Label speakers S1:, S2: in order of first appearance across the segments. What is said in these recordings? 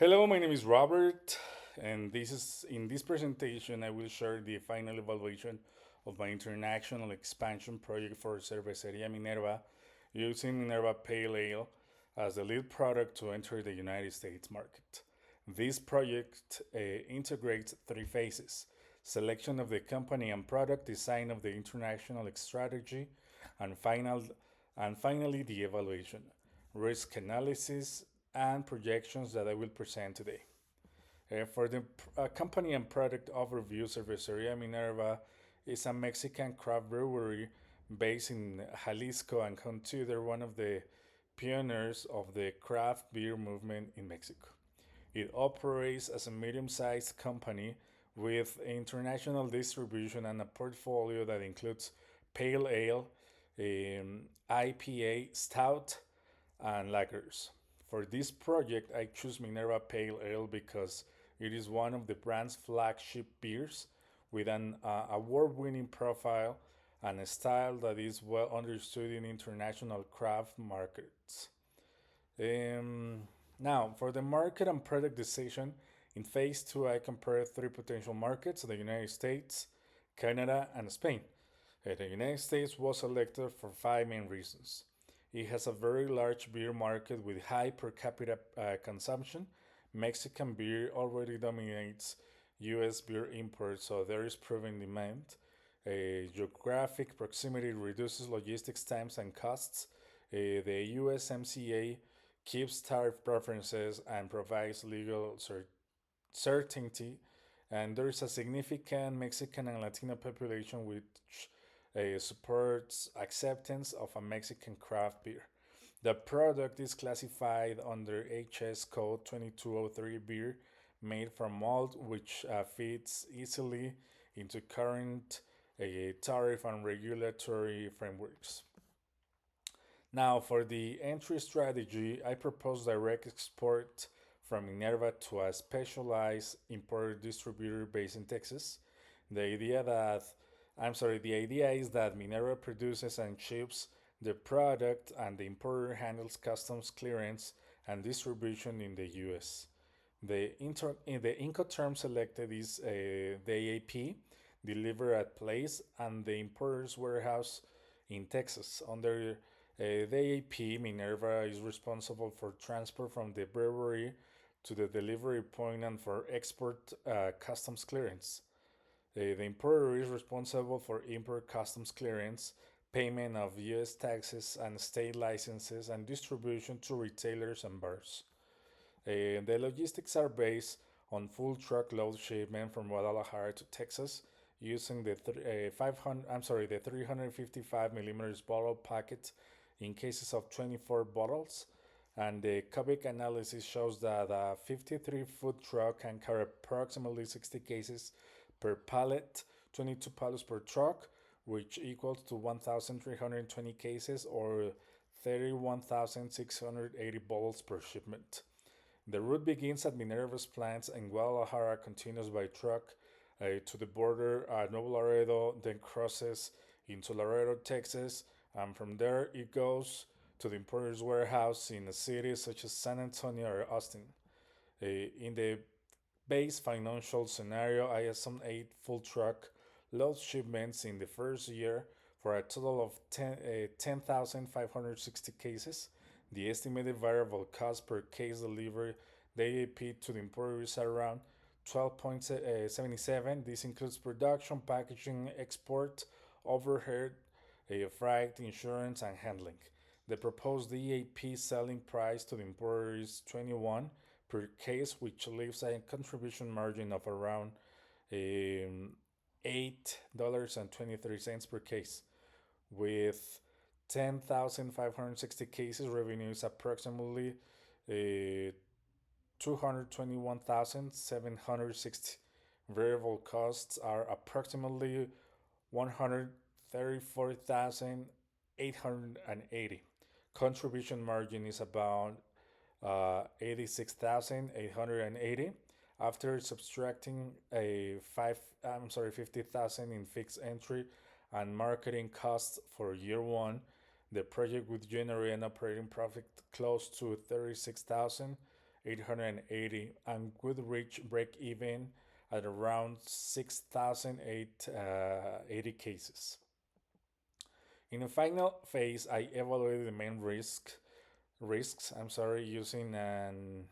S1: Hello, my name is Robert, and this is in this presentation I will share the final evaluation of my international expansion project for Cervecería Minerva using Minerva Pale Ale as the lead product to enter the United States market. This project integrates three phases: selection of the company and product, design of the international strategy, and finally the evaluation, risk analysis, and projections that I will present today. For the company and product overview, Cervecería Minerva is a Mexican craft brewery based in Jalisco and considered one of the pioneers of the craft beer movement in Mexico. It operates as a medium sized company with international distribution and a portfolio that includes pale ale, IPA, stout, and lagers. For this project, I choose Minerva Pale Ale because it is one of the brand's flagship beers with an award winning profile and a style that is well understood in international craft markets. Um, Now, for the market and product decision, in phase two, I compared three potential markets: the United States, Canada, and Spain. The United States was selected for five main reasons. It has a very large beer market with high per capita consumption. Mexican beer already dominates US beer imports, so there is proven demand. Geographic proximity reduces logistics times and costs. The USMCA keeps tariff preferences and provides legal certainty. And there is a significant Mexican and Latino population which supports acceptance of a Mexican craft beer. The product is classified under HS code 2203 beer made from malt, which fits easily into current tariff and regulatory frameworks. Now, for the entry strategy, I propose direct export from Minerva to a specialized importer distributor based in Texas. The idea that the idea is that Minerva produces and ships the product and the importer handles customs clearance and distribution in the US. The Incoterm selected is the AAP, delivered at place, and the importer's warehouse in Texas. Under the AAP, Minerva is responsible for transport from the brewery to the delivery point and for export customs clearance. The importer is responsible for import customs clearance, payment of US taxes and state licenses, and distribution to retailers and bars. The logistics are based on full truckload shipment from Guadalajara to Texas using the 355 millimeters bottle packet in cases of 24 bottles, and the cubic analysis shows that a 53 foot truck can carry approximately 60 cases per pallet, 22 pallets per truck, which equals to 1,320 cases or 31,680 bottles per shipment. The route begins at Minerva's plants in Guadalajara, continues by truck to the border at Nuevo Laredo, then crosses into Laredo, Texas, and from there it goes to the importer's warehouse in a city such as San Antonio or Austin. In the base financial scenario, I assume 8 full truck load shipments in the first year for a total of 10,560 cases. The estimated variable cost per case delivered the AAP to the importer is around 12.77. This includes production, packaging, export, overhead, freight, insurance, and handling. The proposed EAP selling price to the importer is 21 per case, which leaves a contribution margin of around $8.23 per case. With 10,560 cases, revenue is approximately 221,760. Variable costs are approximately 134,880. Contribution margin is about 86,880 after subtracting a 50,000 in fixed entry and marketing costs for year one. The project would generate an operating profit close to 36,000 880 and would reach break even at around 6,880 cases. In the final phase, I evaluated the main risks, using an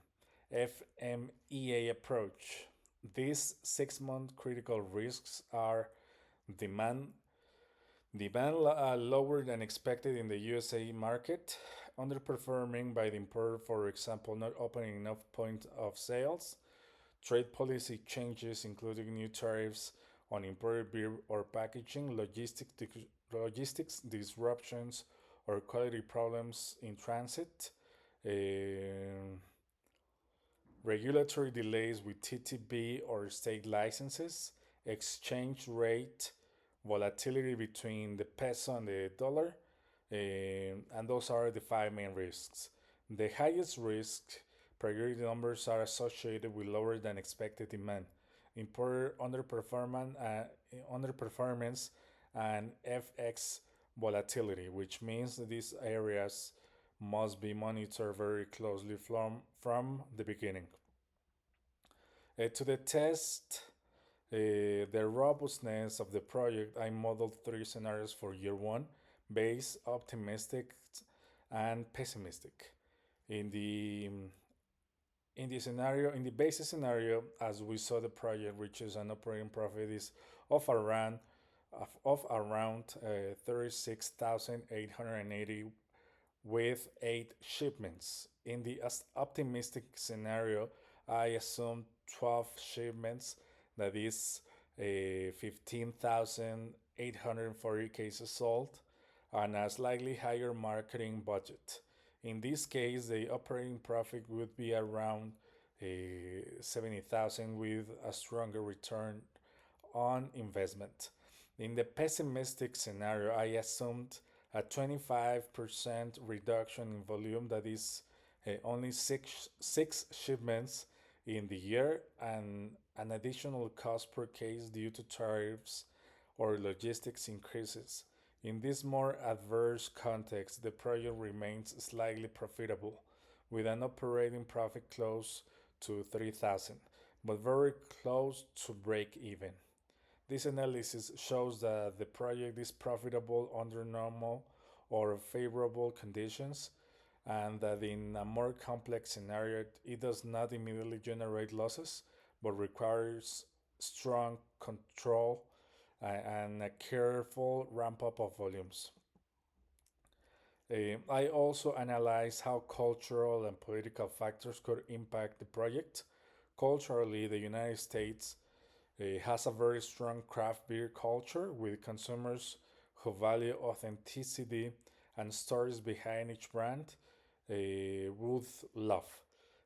S1: FMEA approach. These 6-month critical risks are demand demand lower than expected in the USA market, underperforming by the importer, for example, not opening enough points of sales, trade policy changes, including new tariffs on imported beer or packaging, logistics disruptions or quality problems in transit, regulatory delays with TTB or state licenses, exchange rate volatility between the peso and the dollar, and those are the 5 main risks. The highest risk priority numbers are associated with lower than expected demand, importer underperformance, and FX volatility, which means that these areas must be monitored very closely from the beginning. To test the robustness of the project, I modeled 3 scenarios for year one: base, optimistic, and pessimistic. In the in the basic scenario, as we saw, the project reaches an operating profit is of around 36,880 with 8 shipments. In the optimistic scenario, I assume 12 shipments, that is 15,840 cases sold, and a slightly higher marketing budget. In this case, the operating profit would be around 70,000 with a stronger return on investment. In the pessimistic scenario, I assumed a 25% reduction in volume, that is only six shipments in the year, and an additional cost per case due to tariffs or logistics increases. In this more adverse context, the project remains slightly profitable, with an operating profit close to 3,000, but very close to break even. This analysis shows that the project is profitable under normal or favorable conditions, and that in a more complex scenario, it does not immediately generate losses, but requires strong control and a careful ramp up of volumes. I also analyze how cultural and political factors could impact the project. Culturally, the United States has a very strong craft beer culture, with consumers who value authenticity and stories behind each brand would love.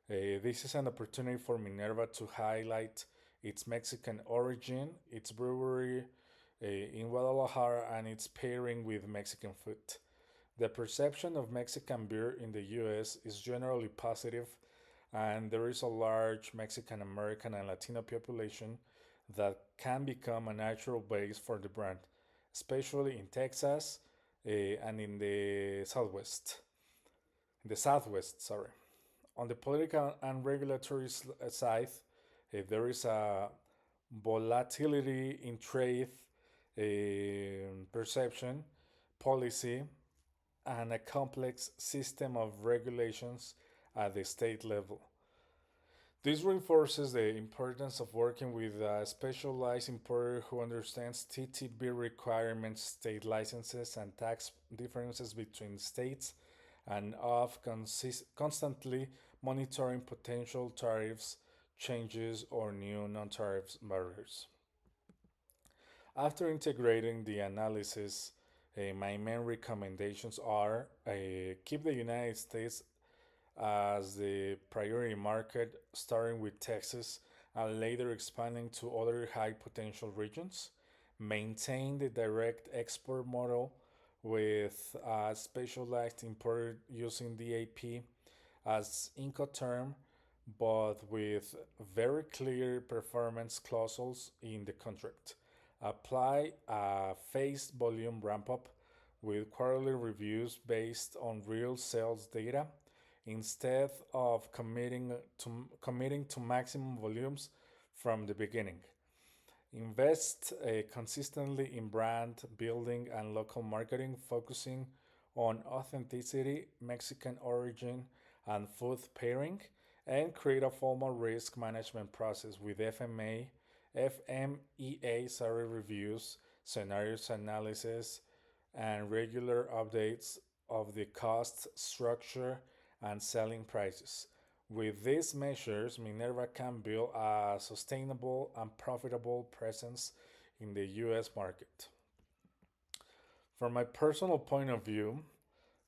S1: This is an opportunity for Minerva to highlight its Mexican origin, its brewery in Guadalajara, and its pairing with Mexican food. The perception of Mexican beer in the US is generally positive, and there is a large Mexican American and Latino population that can become a natural base for the brand, especially in Texas and in the Southwest. In the Southwest, sorry. On the political and regulatory side, there is a volatility in trade perception, policy, and a complex system of regulations at the state level. This reinforces the importance of working with a specialized importer who understands TTB requirements, state licenses, and tax differences between states, and of constantly monitoring potential tariffs changes or new non-tariff barriers. After integrating the analysis, my main recommendations are keep the United States as the priority market, starting with Texas and later expanding to other high potential regions. Maintain the direct export model with a specialized importer using DAP as Incoterm, but with very clear performance clauses in the contract. Apply a phased volume ramp up with quarterly reviews based on real sales data. instead of committing to maximum volumes from the beginning. Invest consistently in brand building and local marketing, focusing on authenticity, Mexican origin, and food pairing, and create a formal risk management process with FMEA reviews, scenarios analysis, and regular updates of the cost structure and selling prices. With these measures, Minerva can build a sustainable and profitable presence in the US market. From my personal point of view,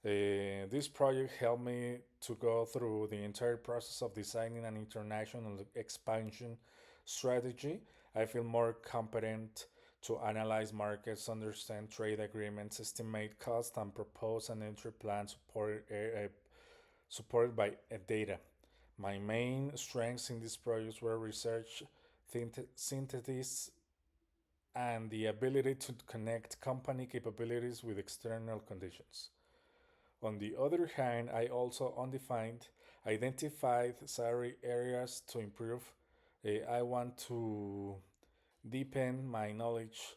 S1: this project helped me to go through the entire process of designing an international expansion strategy. I feel more competent to analyze markets, understand trade agreements, estimate costs, and propose an entry plan supported by data. My main strengths in this project were research, synthesis, and the ability to connect company capabilities with external conditions. On the other hand, I also identified salary areas to improve. I want to deepen my knowledge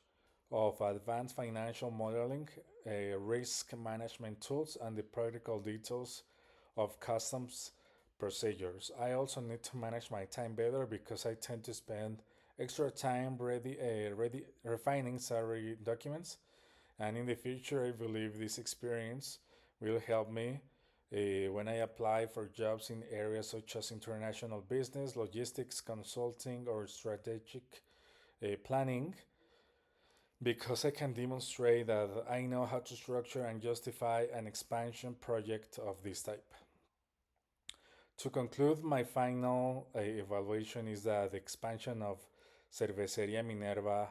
S1: of advanced financial modeling, risk management tools, and the practical details of customs procedures. I also need to manage my time better because I tend to spend extra time refining salary documents. And in the future, I believe this experience will help me when I apply for jobs in areas such as international business, logistics, consulting, or strategic planning, because I can demonstrate that I know how to structure and justify an expansion project of this type. To conclude, my final evaluation is that the expansion of Cervecería Minerva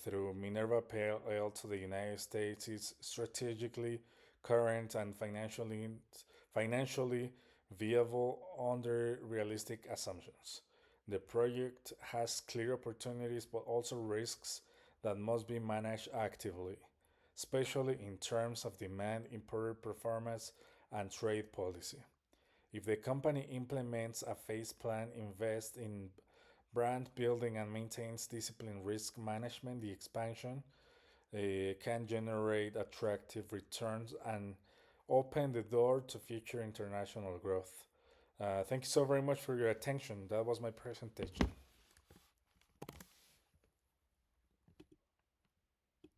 S1: through Minerva Pale Ale to the United States is strategically current and financially viable under realistic assumptions. The project has clear opportunities but also risks that must be managed actively, especially in terms of demand, importer performance, and trade policy. If the company implements a phase plan, invests in brand building, and maintains disciplined risk management, the expansion can generate attractive returns and open the door to future international growth. Thank you so very much for your attention. That was my presentation.